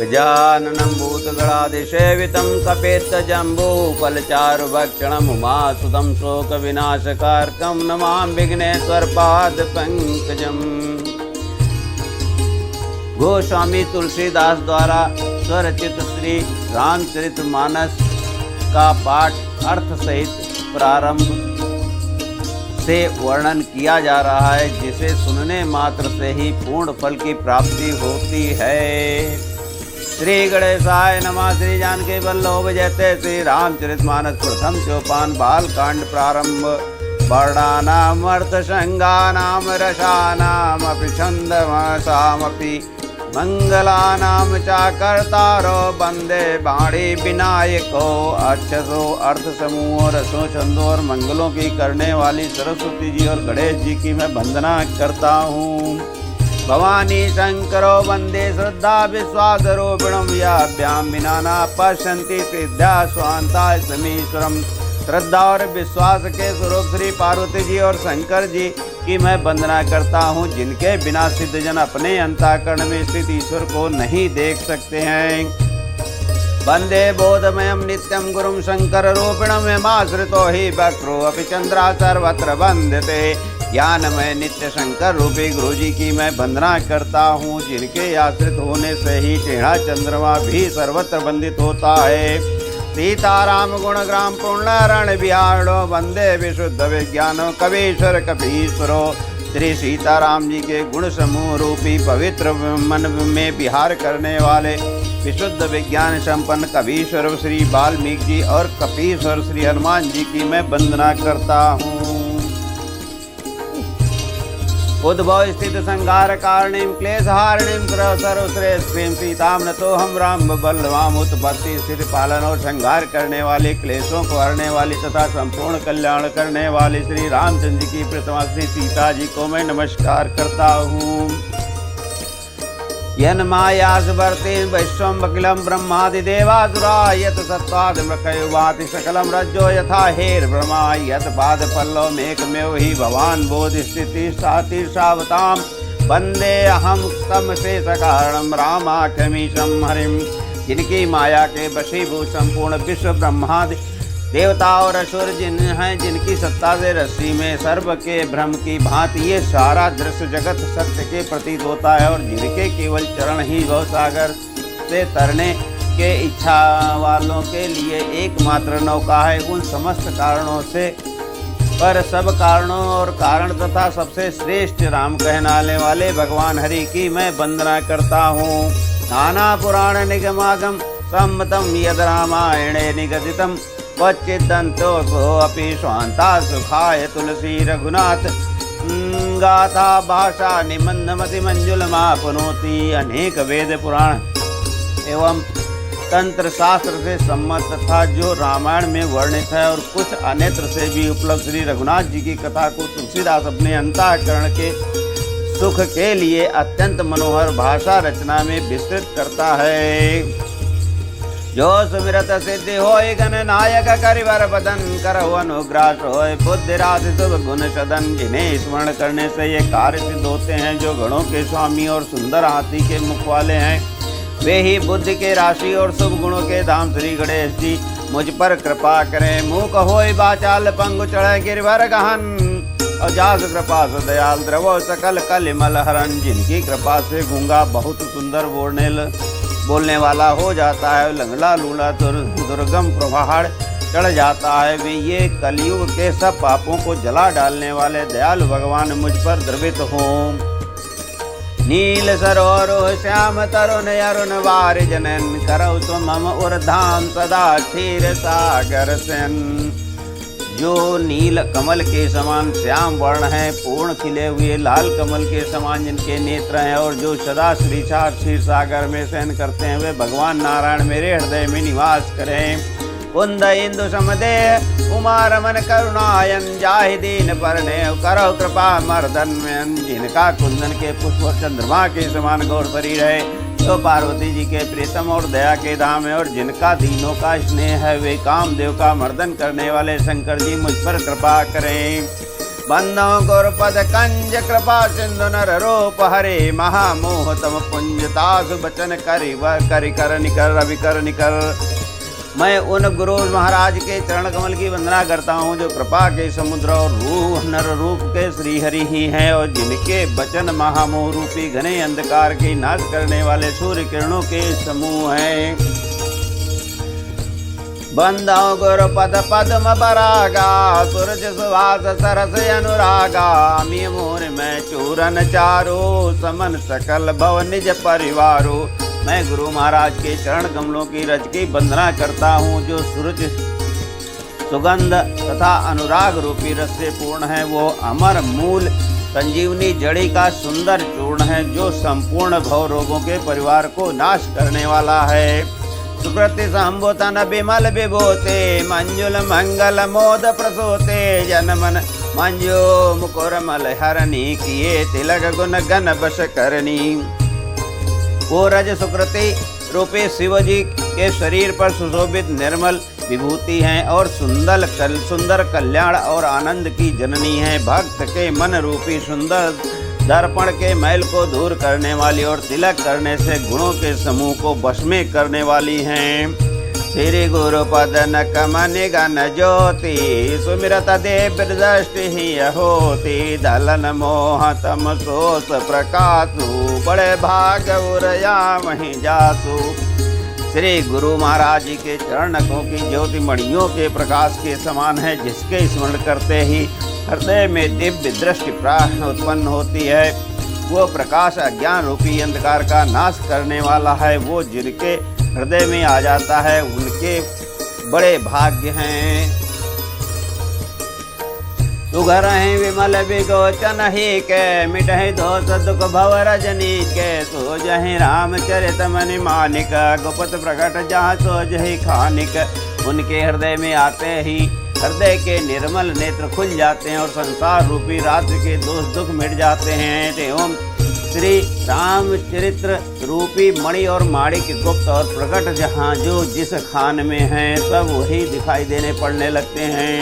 गजाननं भूतगणाधिसेवितं कपेत्तजम्बूफलचारुभक्षणम् उमासुतं शोकविनाशकारकं नमामि विघ्नेश्वरपादपङ्कजम्। गोस्वामी तुलसीदास द्वारा स्वरचित श्री रामचरितमानस का पाठ अर्थ सहित प्रारंभ से वर्णन किया जा रहा है, जिसे सुनने मात्र से ही पूर्ण फल की प्राप्ति होती है। श्री गणेशाय नमः। श्री जानकी वल्लभ जयते श्री रामचरितमानस प्रथम सोपान बालकांड प्रारंभ। वर्णानाम अर्थसंज्ञानाम रसानामपि छन्दमसामपि मंगलानाम चाकर्तारो वंदे वाणी विनायको। अक्षसो अर्थ समूह रसों छंदों और मंगलों की करने वाली सरस्वती जी और गणेश जी की मैं वंदना करता हूँ। भवानी शंकरो वंदे श्रद्धा विश्वास रूपिणम याभ्याम विना न पश्यन्ति सिद्धा स्वांता समीश्वरम। श्रद्धा और विश्वास के स्वरूप श्री पार्वती जी और शंकर जी की मैं वंदना करता हूँ, जिनके बिना सिद्धजन अपने अंतःकरण में स्थित ईश्वर को नहीं देख सकते हैं। वंदे बोधमयम नित्यम गुरुम शंकर रूपिणम यमाश्रितो हि वक्रो अपि चंद्रा सर्वत्र वंदते। ज्ञानमय नित्य शंकर रूपी गुरु जी की मैं वंदना करता हूँ, जिनके आश्रित होने से ही टेढ़ा चंद्रमा भी सर्वत्र वंदित होता है। सीताराम गुण ग्राम पूर्णारण बिहारो वंदे विशुद्ध विज्ञानो कवीश्वर कपीश्वरो। श्री सीताराम जी के गुण समूह रूपी पवित्र मन में विहार करने वाले विशुद्ध विज्ञान संपन्न कवीश्वर श्री वाल्मीकि जी और कपीश्वर श्री हनुमान जी की मैं वंदना करता हूँ। उद्भव स्थित संहार कारणीं क्लेशहारिणीं सर्वश्रेष्ठीं सीतां नतोऽहं राम बलवाम। उत्पत्ति स्थिति पालन और संहार करने वाले क्लेशों को हरने वाली तथा संपूर्ण कल्याण करने वाली श्री रामचंद्र जी की प्रथमा श्री सीता जी को मैं नमस्कार करता हूँ। यन्मायासवर्ति वैश्वं वकिलं ब्रह्मादिदेवासुरा यत् सत्त्वादिमृकयुवाति सकलं रज्जो यथा हेर्ब्रह्मा यत् पादपल्लवमेकमेव हि भवान् बोधिस्थितिस्थितिर्षावतां वन्दे अहं तं शेषकारणं रामाख्यमीशं हरिं। जिनकी माया के वशीभूत संपूर्ण विश्व ब्रह्मादि देवता और असुर जिन हैं, जिनकी सत्ता से रस्सी में सर्व के भ्रम की भांति ये सारा दृश्य जगत सत्य के प्रतीत होता है, और जिनके केवल चरण ही भव सागर से तरने के इच्छा वालों के लिए एकमात्र नौका है। उन समस्त कारणों से पर सब कारणों और कारण तथा सबसे श्रेष्ठ राम कहनाने वाले भगवान हरि की मैं वंदना करता हूँ। नाना पुराण निगमागम सम्मतम यद रामायणे निगदितम क्वचिदंतो अपि स्वांता सुखाय तुलसी रघुनाथ गाथा भाषा निमंदमति मंजुलमापनोति। अनेक वेद पुराण एवं तंत्र शास्त्र से सम्मत तथा जो रामायण में वर्णित है और कुछ अन्यत्र से भी उपलब्ध श्री रघुनाथ जी की कथा को तुलसीदास अपने अंतःकरण के सुख के लिए अत्यंत मनोहर भाषा रचना में विस्तृत करता है। जो सुमिरत सिद्धि होय गण नायक करिवर बदन करहु अनुग्रास होय बुद्धि राशि शुभ गुण सदन। जिन्हें स्मरण करने से ये कार्य सिद्ध होते हैं, जो गणों के स्वामी और सुंदर हाथी के मुख वाले हैं, वे ही बुद्धि के राशि और शुभ गुणों के धाम श्री गणेश जी मुझ पर कृपा करें। मूक होय बाचाल पंगु चढ़े गिरवर गहन और जास कृपा से दयाल द्रवो सकल कलिमल हरण। जिनकी कृपा से गूंगा बहुत सुंदर बोलने वाला हो जाता है, लंगड़ा लूला दुर्गम प्रभाड़ चढ़ जाता है। वे ये कलयुग के सब पापों को जला डालने वाले दयालु भगवान मुझ पर द्रवित हों। नील सरोवर श्याम तरुण अरुण वार जनन करौ तुम मम उर्धाम सदा क्षीर सागर सेन। जो नील कमल के समान श्याम वर्ण है, पूर्ण खिले हुए लाल कमल के समान जिनके नेत्र हैं, और जो सदा श्री क्षीर सागर में शयन करते हैं, वे भगवान नारायण मेरे हृदय में निवास करें। कुंद इंदु समदेह उमा रमन करुणायन जाहि दीन परने करो कृपा मर्दन में। जिनका कुंदन के पुष्प और चंद्रमा के समान गौर शरीर है, तो पार्वती जी के प्रीतम और दया के धाम है, और जिनका दीनों का स्नेह है, वे कामदेव का मर्दन करने वाले शंकर जी मुझ पर कृपा करें। बंदो गुरुपद कंज कृपा सिंधु नर रूप हरे महामोह तम पुंज तासु बचन करि कर निकर रवि कर निकर। मैं उन गुरु महाराज के चरण कमल की वंदना करता हूँ जो कृपा के समुद्र और रूह नर रूप के श्री हरि ही हैं और जिनके वचन महामोह रूपी घने अंधकार के नाश करने वाले सूर्य किरणों के समूह हैं। बंदो गुरु पद पद्म परागा सूरज सुवास सरस अनुरागा मी मोर में चूरन चारो समन सकल भव निज परिवारो। मैं गुरु महाराज के चरण कमलों की रज की वंदना करता हूँ जो सूरज सुगंध तथा अनुराग रूपी रस से पूर्ण है। वो अमर मूल संजीवनी जड़ी का सुंदर चूर्ण है जो संपूर्ण भव रोगों के परिवार को नाश करने वाला है। सुकृति संबोतन विमल विभूते मंजुल मंगल मोद प्रसूते जनमन मंजो मुकुर मल हरणी किए तिलक गुण गण बश करनी। वो रज सुकृति रूपी शिव जी के शरीर पर सुशोभित निर्मल विभूति हैं और सुंदर कल्याण और आनंद की जननी है। भक्त के मन रूपी सुंदर दर्पण के मैल को दूर करने वाली और तिलक करने से गुणों के समूह को वश में करने वाली हैं। श्री गुरु पद नकम निगन ज्योति सुमिरत देव दृष्टि ही होती दलन मोह तम सोस प्रकाशु बड़े भाग उरया वहीं जासु। श्री गुरु महाराज जी के चरणकों की ज्योति मणियों के प्रकाश के समान है जिसके स्मरण करते ही हृदय में दिव्य दृष्टि प्राण उत्पन्न होती है। वो प्रकाश अज्ञान रूपी अंधकार का नाश करने वाला है। वो जिनके हृदय में आ जाता है उनके बड़े भाग्य हैं। सुघर हैं विमल विगोचन ही के मिटहि दोष दुख भव रजनी के सो जहि रामचरित मनि मानिक गुप्त प्रकट जहाँ सो जहि खानिक। उनके हृदय में आते ही हृदय के निर्मल नेत्र खुल जाते हैं और संसार रूपी रात्रि के दोष दुख मिट जाते हैं। एवं श्री रामचरित्र रूपी मणि और माणिक गुप्त और प्रकट जहाँ जो जिस खान में हैं सब वही दिखाई देने पड़ने लगते हैं।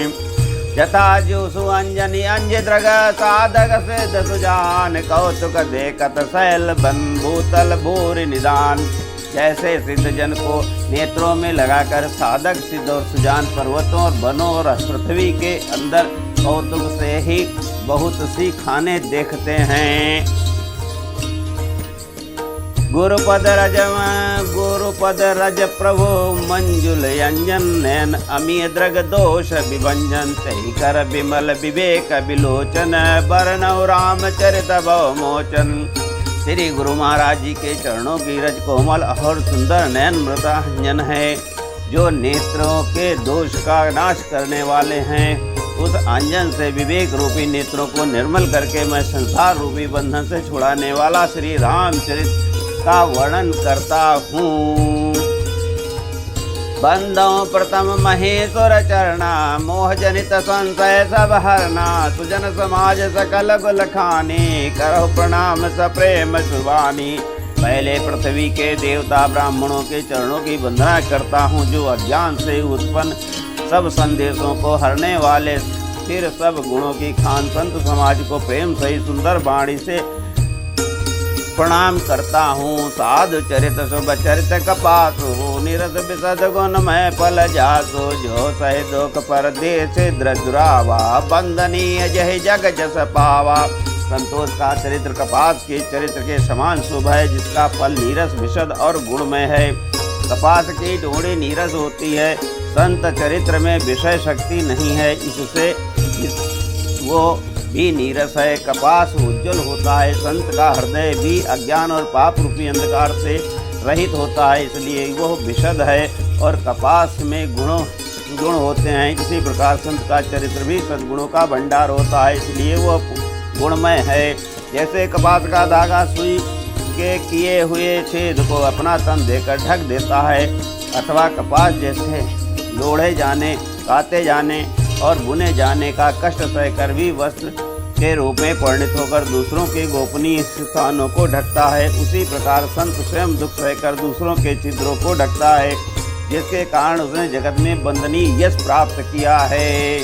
यथा जो सुअंजनी अंजद्रग साधक सिद्ध सुजान कौतुक देखत शैल बन भूतल भूरि निदान। जैसे सिद्ध जन को नेत्रों में लगाकर साधक सिद्ध और सुजान पर्वतों और वनों और पृथ्वी के अंदर कौतुक से ही बहुत सी खाने देखते हैं। गुरुपद रज प्रभु मंजुल यंजन नयन अमीय द्रग दोष विभंजन तही कर विमल विवेक विलोचन बरनौ रामचरित भव मोचन। श्री गुरु महाराज जी के चरणों की रज कोमल और सुंदर नयन मृतांजन है जो नेत्रों के दोष का नाश करने वाले हैं। उस अंजन से विवेक रूपी नेत्रों को निर्मल करके मैं संसार रूपी बंधन से छुड़ाने वाला श्री रामचरित का वर्णन करता हूँ। बंदो प्रथम महेश्वर चरणा मोह जनित संशय सब हरना सुजन समाज सकल गुल खानी करो प्रणाम सप्रेम सुवानी। पहले पृथ्वी के देवता ब्राह्मणों के चरणों की वंदना करता हूँ जो अज्ञान से उत्पन्न सब संदेशों को हरने वाले फिर सब गुणों की खान संत समाज को प्रेम सही सुंदर वाणी से प्रणाम करता हूँ। साधु चरित शुभ चरित कपासु निरस विशद गुण मैं फल जासु जो सह दुख पर देश द्रजुरावा बंदनीय जय जग जस पावा। संतोष का चरित्र कपास के चरित्र के समान शुभ है जिसका फल नीरस विशद और गुणमय है। कपास की डोरी नीरस होती है, संत चरित्र में विषय शक्ति नहीं है इससे वो भी नीरस है। कपास उज्जवल होता है, संत का हृदय भी अज्ञान और पाप रूपी अंधकार से रहित होता है इसलिए वह विशद है और कपास में गुण होते हैं। इसी प्रकार संत का चरित्र भी सद्गुणों का भंडार होता है इसलिए वह गुणमय है। जैसे कपास का धागा सुई के किए हुए छेद को अपना तन देकर ढक देता है अथवा कपास जैसे लोढ़े जाने काते जाने और बुने जाने का कष्ट सहकर भी वस्त्र के रूप में परिणित होकर दूसरों के गोपनीय स्थानों को ढकता है, उसी प्रकार संत स्वयं दुख सहकर दूसरों के छिद्रों को ढकता है जिसके कारण उसने जगत में वंदनीय यश प्राप्त किया है।